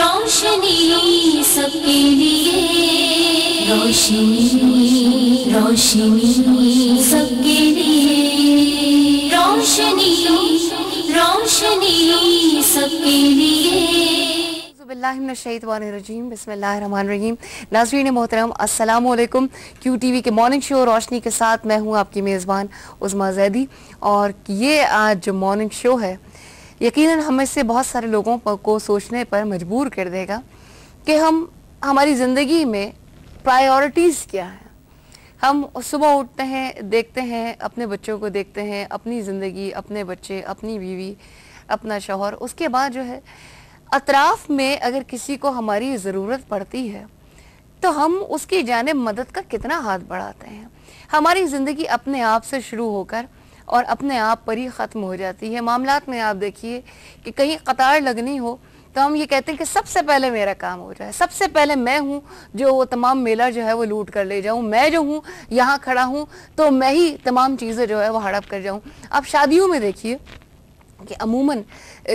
रोशनी सबके लिए, रोशनी रोशनी सबके लिए, रोशनी रोशनी सबके लिए। बिस्मिल्लाहिर्रहमानिर्रहीम, बिस्मिल्लाहिर्रहमानिर्रहीम। नाज़रीन मोहतरम, अस्सलामु अलैकुम। QTV के मॉर्निंग शो रोशनी के साथ मैं हूँ आपकी मेज़बान उज़मा ज़ैदी। और ये आज जो मॉर्निंग शो है यकीनन हमें से बहुत सारे लोगों को सोचने पर मजबूर कर देगा कि हमारी ज़िंदगी में प्रायोरिटीज़ क्या है। हम सुबह उठते हैं, देखते हैं, अपने बच्चों को देखते हैं, अपनी ज़िंदगी, अपने बच्चे, अपनी बीवी, अपना शौहर, उसके बाद जो है अतराफ़ में अगर किसी को हमारी ज़रूरत पड़ती है तो हम उसकी जानिब मदद का कितना हाथ बढ़ाते हैं। हमारी ज़िंदगी अपने आप से शुरू होकर और अपने आप पर ही ख़त्म हो जाती है। मामलात में आप देखिए कि कहीं कतार लगनी हो तो हम ये कहते हैं कि सबसे पहले मेरा काम हो जाए, सबसे पहले मैं हूँ जो वो तमाम मेला जो है वो लूट कर ले जाऊँ, मैं जो हूँ यहाँ खड़ा हूँ तो मैं ही तमाम चीज़ें जो है वो हड़प कर जाऊँ। आप शादियों में देखिए कि अमूमन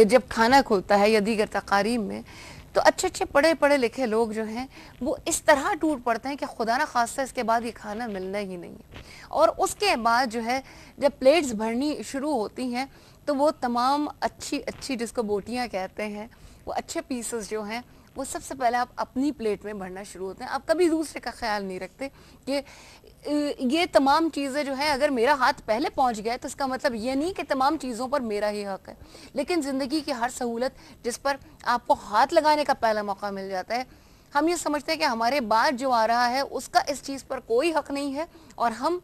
जब खाना खुलता है या दीगर तकारीब में तो अच्छे अच्छे पढ़े पढ़े लिखे लोग जो हैं वो इस तरह टूट पड़ते हैं कि खुदा ना खास्ता इसके बाद ये खाना मिलना ही नहीं है। और उसके बाद जो है जब प्लेट्स भरनी शुरू होती हैं तो वो तमाम अच्छी अच्छी जिसको बोटियां कहते हैं वो अच्छे पीसेस जो हैं वो सबसे पहले आप अपनी प्लेट में भरना शुरू होते हैं। आप कभी दूसरे का ख्याल नहीं रखते कि ये तमाम चीज़ें जो है अगर मेरा हाथ पहले पहुंच गया तो इसका मतलब ये नहीं कि तमाम चीज़ों पर मेरा ही हक है। लेकिन ज़िंदगी की हर सहूलत जिस पर आपको हाथ लगाने का पहला मौका मिल जाता है, हम ये समझते हैं कि हमारे बाद जो आ रहा है उसका इस चीज़ पर कोई हक नहीं है। और हम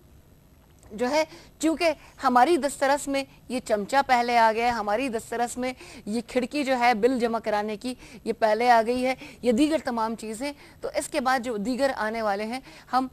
जो है चूँकि हमारी दस्तरस में ये चमचा पहले आ गया है, हमारी दस्तरस में ये खिड़की जो है बिल जमा कराने की ये पहले आ गई है, ये दीगर तमाम चीज़ें, तो इसके बाद जो दीगर आने वाले हैं हम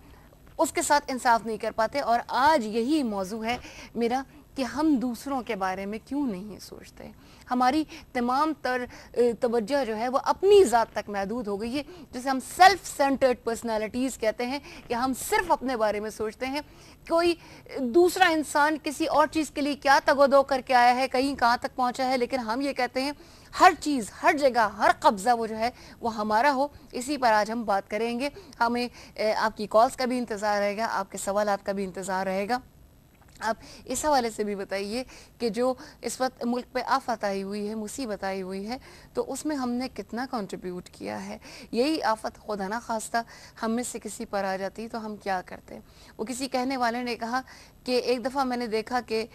उसके साथ इंसाफ नहीं कर पाते। और आज यही मौजू है मेरा कि हम दूसरों के बारे में क्यों नहीं सोचते। हमारी तमाम तवज्जो जो है वो अपनी ज़ात तक महदूद हो गई है, जिसे हम सेल्फ सेंटर्ड पर्सनालिटीज़ कहते हैं कि हम सिर्फ अपने बारे में सोचते हैं। कोई दूसरा इंसान किसी और चीज़ के लिए क्या तगोदो करके आया है, कहीं कहाँ तक पहुँचा है, लेकिन हम ये कहते हैं हर चीज़, हर जगह, हर कब्ज़ा वो जो है वो हमारा हो। इसी पर आज हम बात करेंगे। हमें आपकी कॉल्स का भी इंतज़ार रहेगा, आपके सवालात का भी इंतज़ार रहेगा। आप इस हवाले से भी बताइए कि जो इस वक्त मुल्क पे आफत आई हुई है, मुसीबत आई हुई है, तो उसमें हमने कितना कंट्रीब्यूट किया है। यही आफत खुदा ना खास्ता हम में से किसी पर आ जाती तो हम क्या करते। वो किसी कहने वाले ने कहा कि एक दफ़ा मैंने देखा कि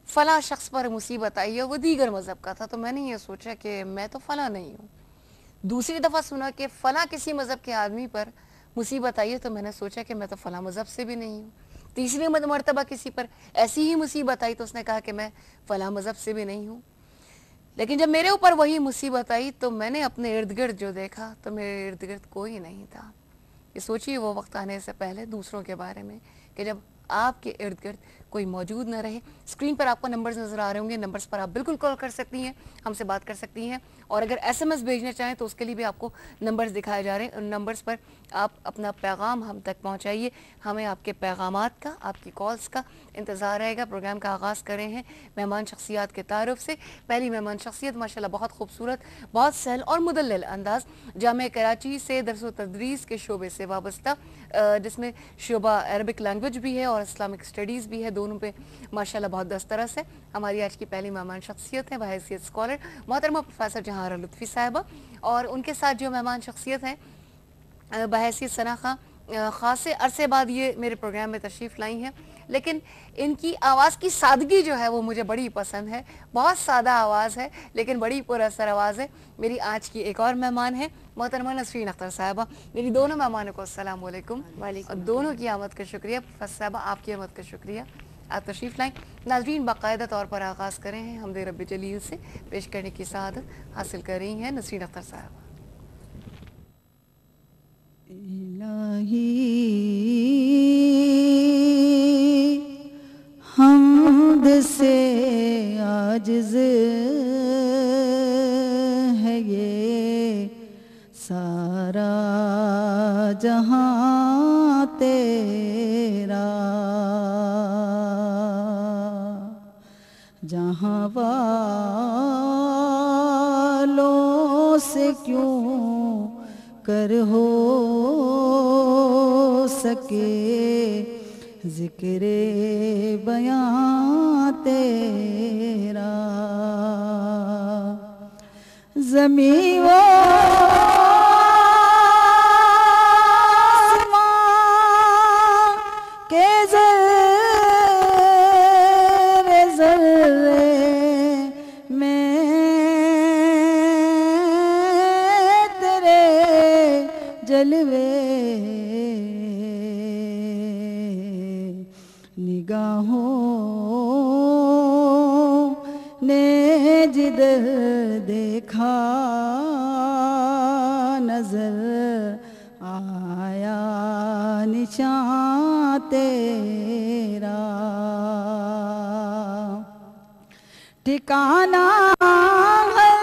फ़ला शख्स पर मुसीबत आई है, वो दीगर मज़हब का था, तो मैंने ये सोचा कि मैं तो फ़ला नहीं हूँ। दूसरी दफ़ा सुना कि फ़ला किसी मज़हब के आदमी पर मुसीबत आई है, तो मैंने सोचा कि मैं तो फ़ला मज़हब से भी नहीं हूँ। तीसरी मरतबा किसी पर ऐसी ही मुसीबत आई तो उसने कहा कि मैं फ़ला मज़हब से भी नहीं हूँ। लेकिन जब मेरे ऊपर वही मुसीबत आई तो मैंने अपने इर्द गिर्द जो देखा तो मेरे इर्द गिर्द कोई नहीं था। ये सोचिए वो वक्त आने से पहले दूसरों के बारे में कि जब आपके इर्द गिर्द कोई मौजूद ना रहे। स्क्रीन पर आपको नंबर्स नज़र आ रहे होंगे, नंबर्स पर आप बिल्कुल कॉल कर सकती हैं, हमसे बात कर सकती हैं। और अगर SMS भेजना चाहें तो उसके लिए भी आपको नंबर्स दिखाए जा रहे हैं। उन नंबर्स पर आप अपना पैगाम हम तक पहुंचाइए। हमें आपके पैगामात का, आपकी कॉल्स का इंतज़ार रहेगा। प्रोग्राम का आगाज़ कर रहे हैं मेहमान शख्सियात के तारुफ से। पहली मेहमान शख्सियत माशाल्लाह बहुत खूबसूरत, बहुत सहल और मुदल्लल अंदाज, जामे कराची से दरस व तदरीस के शोबे से वाबस्ता, जिसमें शोबा अरबिक लैंग्वेज भी है और इस्लामिक स्टडीज़ भी है, दोनों पे माशाल्लाह बहुत दस्तरस है। हमारी आज की पहली मेहमान शख्सियत है बहैसियत स्कॉलर मोहतरमा प्रोफेसर जहारा लुत्फ़ी साहिबा। और उनके साथ जो मेहमान शख्सियत हैं बहैसियत सना ख़ासे अरसे बाद ये मेरे प्रोग्राम में तशरीफ़ लाई हैं। लेकिन इनकी आवाज़ की सादगी जो है वो मुझे बड़ी पसंद है। बहुत सादा आवाज़ है लेकिन बड़ी पुरअसर आवाज़ है। मेरी आज की एक और मेहमान है मोहतरमा नसरीन अख्तर साहिबा। मेरी दोनों मेहमानों को अस्सलाम वालेकुम। और दोनों की आमद का शुक्रिया। प्रोफेसर साहिबा आपकी आमद का शुक्रिया, आप तशरीफ़ लाएँ। नाज़रीन बाकायदा तौर पर आगाज़ करें हैं हमदे रब्बे जलील से पेश करने की सआदत हासिल कर रही हैं नसरीन अख्तर साहिबा। इलाही हमद से आजिज़ है ये सारा जहां तेरा, जहां वालों से से क्यों कर हो सके जिक्रे बयां तेरा। ज़मीं वो आसमां के ज़र्रे ज़र्रे में तेरे जलवे निगाहों ने जिधर देखा नजर आया निशान तेरा। ठिकाना हर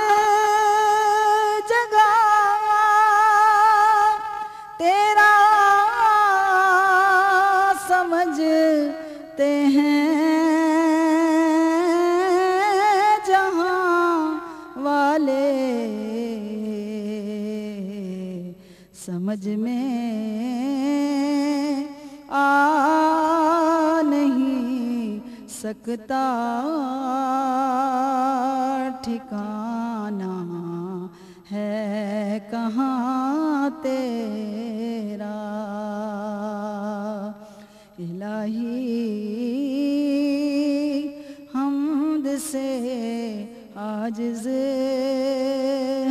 जगह तेरा समझते हैं जहां वाले, समझ में आ नहीं सकता ठिकाना है कहाँ तेरा। इलाही हमद से आजिज़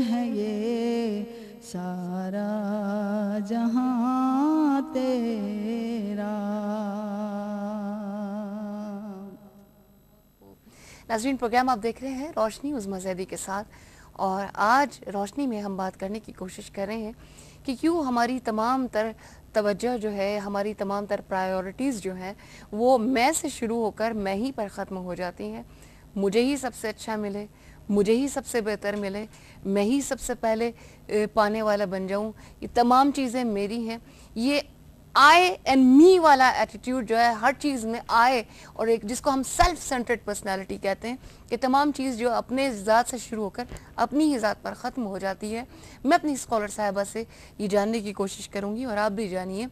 है ये सारा जहां तेरा। नाज़रीन, प्रोग्राम आप देख रहे हैं रोशनी उज़मा ज़ैदी के साथ, और आज रोशनी में हम बात करने की कोशिश कर रहे हैं कि क्यों हमारी तमाम तर तवज्जो जो है, हमारी तमाम तर प्रायोरिटीज़ जो हैं वो मैं से शुरू होकर मैं ही पर ख़त्म हो जाती हैं। मुझे ही सबसे अच्छा मिले, मुझे ही सबसे बेहतर मिले, मैं ही सबसे पहले पाने वाला बन जाऊं, ये तमाम चीज़ें मेरी हैं। ये आई एंड मी वाला एटीट्यूड जो है हर चीज़ में आए, और एक जिसको हम सेल्फ सेंटर्ड पर्सनालिटी कहते हैं, कि तमाम चीज़ जो अपने ज़ात से शुरू होकर अपनी ही ज़ात पर ख़त्म हो जाती है। मैं अपनी स्कॉलर साहिबा से ये जानने की कोशिश करूँगी और आप भी जानिए